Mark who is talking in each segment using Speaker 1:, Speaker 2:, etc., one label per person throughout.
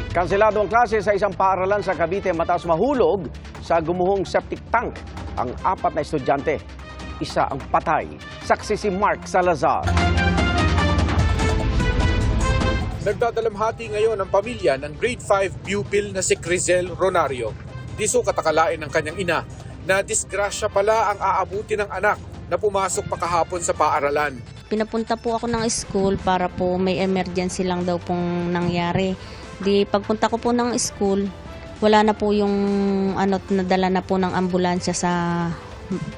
Speaker 1: Kanselado ang klase sa isang paaralan sa Cavite matapos mahulog sa gumuhong septic tank. Ang 4 na estudyante, isa ang patay. Saksi si Mark Salazar.
Speaker 2: Nagdadalamhati ngayon ang pamilya ng grade 5 pupil na si Crizel Ronario. Di so katakalain ng kanyang ina na disgrasya pala ang aabuti ng anak na pumasok pa kahapon sa paaralan.
Speaker 3: Pinapunta po ako ng school para po may emergency lang daw pong nangyari. Di pagpunta ko po ng school, wala na po yung nadala na po ng ambulansya sa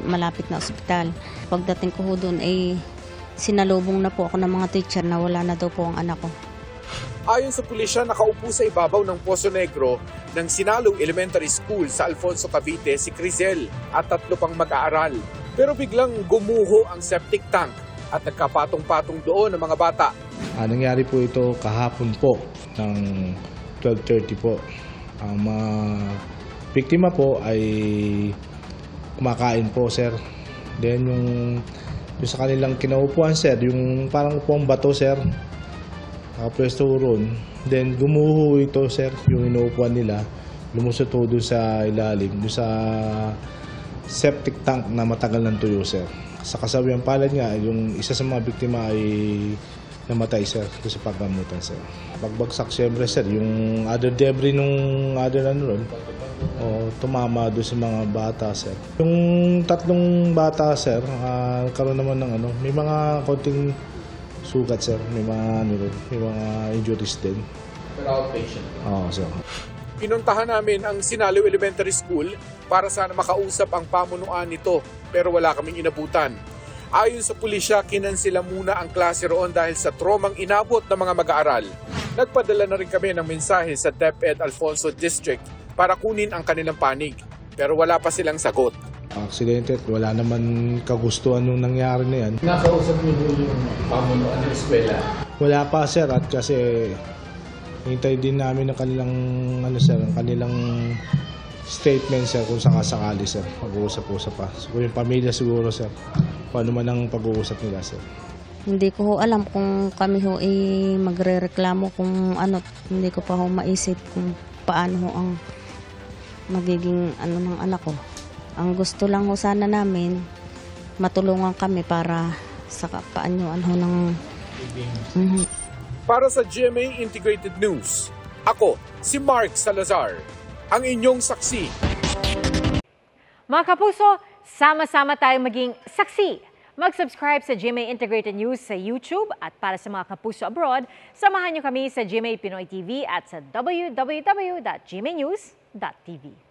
Speaker 3: malapit na ospital. Pagdating ko doon ay sinalubong na po ako ng mga teacher na wala na daw po ang anak ko.
Speaker 2: Ayon sa pulisya, nakaupo sa ibabaw ng Poso Negro ng Sinalong Elementary School sa Alfonso, Cavite si Crizel at 3 pang mag-aaral. Pero biglang gumuho ang septic tank at nagkapatong-patong doon ng mga bata.
Speaker 4: Nangyari po ito kahapon po ng 12:30 po. Ang mga biktima po ay kumakain po, sir. Then yung sa kanilang kinaupuan, sir, yung parang upuang bato, sir, nakapwesto ron. Then gumuho ito, sir, yung inuupuan nila, lumusot po doon sa ilalim, doon sa septic tank na matagal ng tuyo, sir. Sa kasawiang palad nga, yung isa sa mga biktima ay namatay, sir, doon sa paggamutan, sir. Pagbagsak, siyempre, sir, yung other debris nung other ron, tumama doon sa mga bata, sir. Yung 3 bata, sir, karoon naman ng may mga konting sugat, sir. May mga may mga injuries din.
Speaker 2: Pero outpatient?
Speaker 4: Oo, sir.
Speaker 2: Pinuntahan namin ang Sinaloa Elementary School para sana makausap ang pamunuan nito pero wala kaming inabutan. Ayon sa pulisya, kinansela muna ang klase roon dahil sa tromang inabot ng mga mag-aaral. Nagpadala na rin kami ng mensahe sa DepEd Alfonso District para kunin ang kanilang panig pero wala pa silang sagot.
Speaker 4: Aksidente at wala naman kagustuhan nung nangyari na yan.
Speaker 2: Nakausap niyo yung pamunuan ng eskwela?
Speaker 4: Wala pa, sir, at kasi hintay din namin ang kanilang sir, ang kanilang statement, sir, kung sakasakali, sir, mag-uusap-usap pa. So, yung pamilya siguro, sir, paano man ang pag-uusap nila, sir.
Speaker 3: Hindi ko alam kung kami magre-reklamo kung hindi ko pa maisip kung paano ang magiging ng anak ko. Ang gusto lang sana namin, matulungan kami para sa paanyuan ng...
Speaker 2: Para sa GMA Integrated News, ako si Mark Salazar, ang inyong saksi.
Speaker 5: Mga kapuso, sama-sama tayong maging saksi. Mag-subscribe sa GMA Integrated News sa YouTube at para sa mga kapuso abroad, samahan niyo kami sa GMA Pinoy TV at sa www.gmanews.tv.